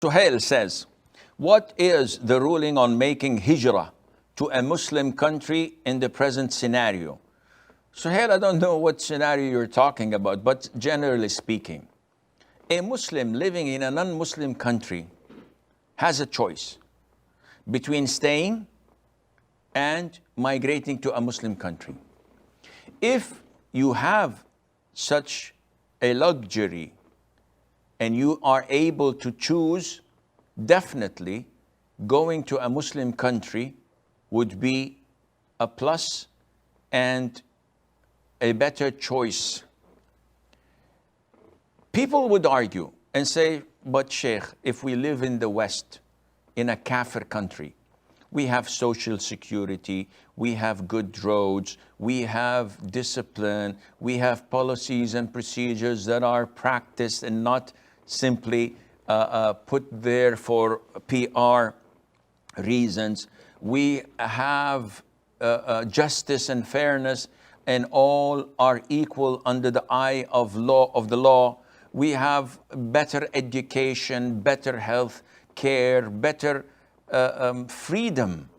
Suhail says, what is the ruling on making hijrah to a Muslim country in the present scenario? Suhail, I don't know what scenario you're talking about, but generally speaking, a Muslim living in a non-Muslim country has a choice between staying and migrating to a Muslim country. If you have such a luxury and you are able to choose, definitely going to a Muslim country would be a plus and a better choice. People would argue and say, but Sheikh, if we live in the West, in a kafir country, we have social security, we have good roads, we have discipline, we have policies and procedures that are practiced and not simply put there for PR reasons. We have justice and fairness, and all are equal under the eye of the law. We have better education, better health care, better freedom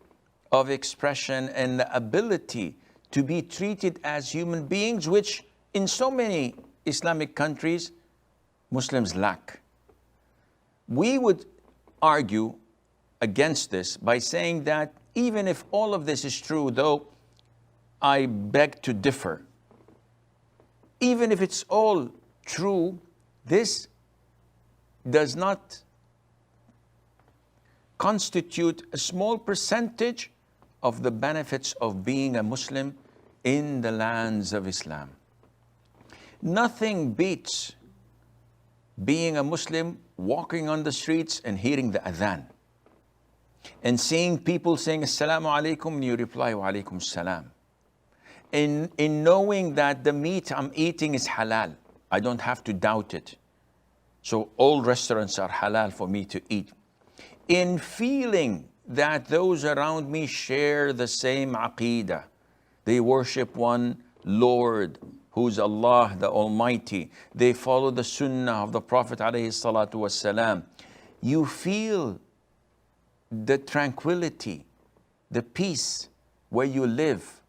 of expression and the ability to be treated as human beings, which in so many Islamic countries, Muslims lack. We would argue against this by saying that even if all of this is true, though I beg to differ, even if it's all true, this does not constitute a small percentage of the benefits of being a Muslim in the lands of Islam. Nothing beats being a Muslim, walking on the streets and hearing the adhan and seeing people saying assalamu alaikum and you reply wa alaikum salam. In knowing that the meat I'm eating is halal, I don't have to doubt it. So all restaurants are halal for me to eat. In feeling that those around me share the same aqeedah, they worship one Lord, who's Allah the Almighty. They follow the sunnah of the Prophet ﷺ. You feel the tranquility, the peace where you live.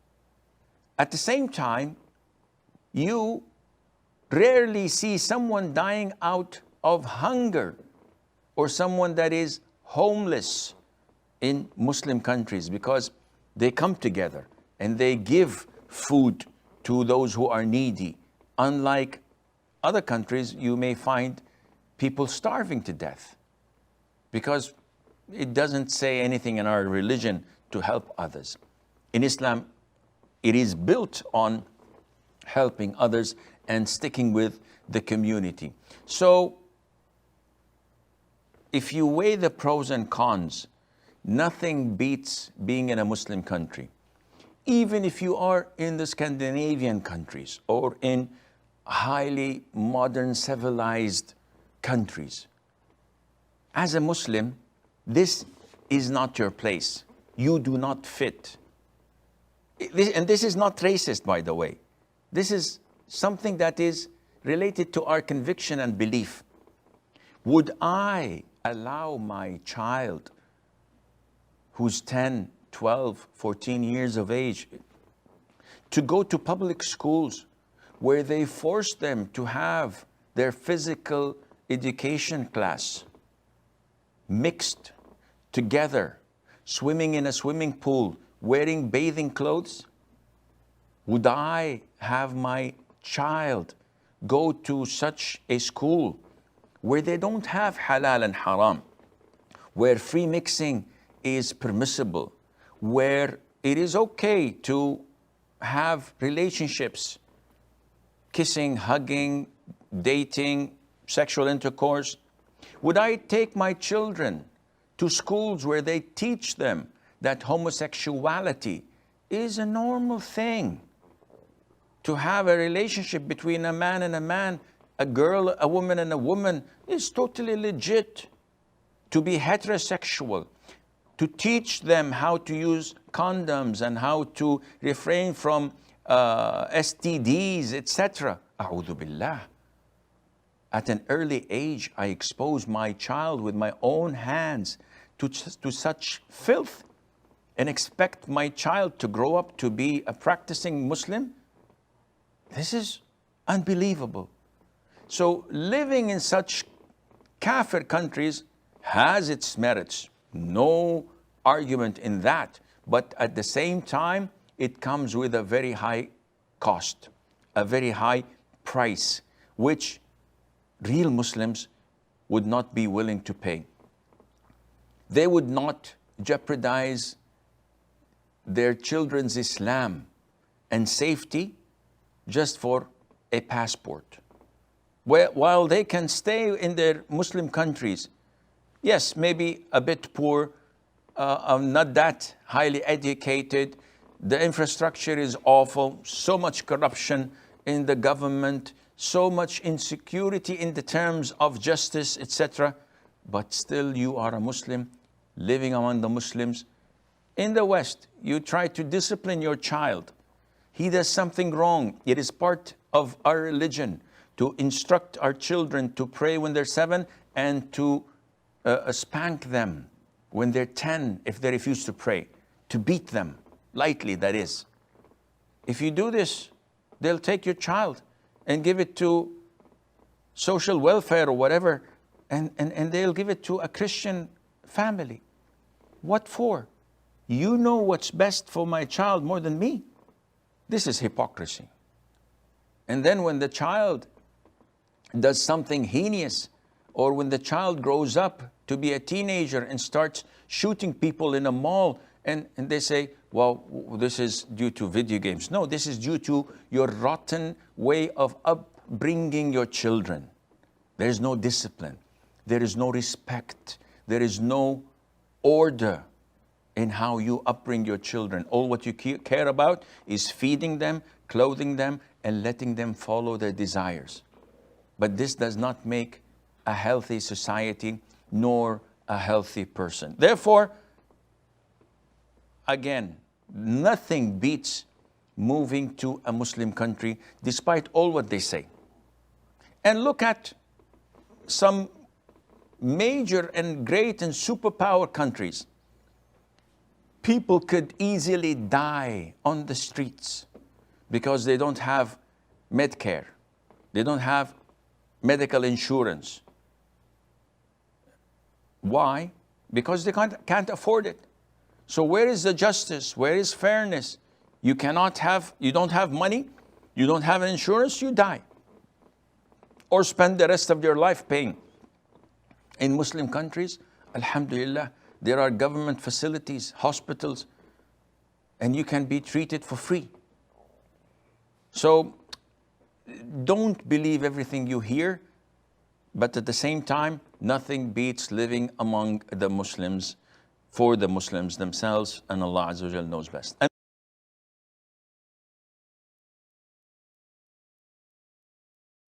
At the same time, you rarely see someone dying out of hunger or someone that is homeless in Muslim countries, because they come together and they give food to those who are needy. Unlike other countries, you may find people starving to death because it doesn't say anything in our religion to help others. In Islam, it is built on helping others and sticking with the community. So, if you weigh the pros and cons, nothing beats being in a Muslim country. Even if you are in the Scandinavian countries or in highly modern civilized countries, as a Muslim, this is not your place. You do not fit. And this is not racist, by the way. This is something that is related to our conviction and belief. Would I allow my child who's 10, 12, 14 years of age to go to public schools where they force them to have their physical education class mixed together, swimming in a swimming pool, wearing bathing clothes? Would I have my child go to such a school where they don't have halal and haram, where free mixing is permissible, where it is okay to have relationships, kissing, hugging, dating, sexual intercourse? Would I take my children to schools where they teach them that homosexuality is a normal thing? To have a relationship between a man and a man, a girl, a woman and a woman is totally legit. To be heterosexual, to teach them how to use condoms and how to refrain from STDs, etc. A'udhu billah. At an early age, I expose my child with my own hands to such filth and expect my child to grow up to be a practicing Muslim? This is unbelievable. So living in such kafir countries has its merits. No argument in that. But at the same time, it comes with a very high cost, a very high price, which real Muslims would not be willing to pay. They would not jeopardize their children's Islam and safety just for a passport. While they can stay in their Muslim countries, yes, maybe a bit poor, not that highly educated, the infrastructure is awful, so much corruption in the government, so much insecurity in the terms of justice, etc. But still you are a Muslim, living among the Muslims. In the West, you try to discipline your child. He does something wrong. It is part of our religion to instruct our children to pray when they're 7 and to spank them when they're 10 if they refuse to pray, to beat them, lightly that is. If you do this, they'll take your child and give it to social welfare or whatever, and they'll give it to a Christian family. What for? You know what's best for my child more than me. This is hypocrisy. And then when the child does something heinous, or when the child grows up to be a teenager and starts shooting people in a mall, and they say, well, this is due to video games. No, this is due to your rotten way of upbringing your children. There is no discipline. There is no respect. There is no order in how you upbring your children. All what you care about is feeding them, clothing them, and letting them follow their desires. But this does not make a healthy society nor a healthy person. Therefore, again, nothing beats moving to a Muslim country despite all what they say. And look at some major and great and superpower countries. People could easily die on the streets because they don't have Medicare. They don't have medical insurance. Why? Because they can't afford it. So where is the justice? Where is fairness? You don't have money, you don't have insurance, you die. Or spend the rest of your life paying. In Muslim countries, alhamdulillah, there are government facilities, hospitals, and you can be treated for free. So don't believe everything you hear, but at the same time, nothing beats living among the Muslims, for the Muslims themselves, and Allah Azza wa Jal knows best.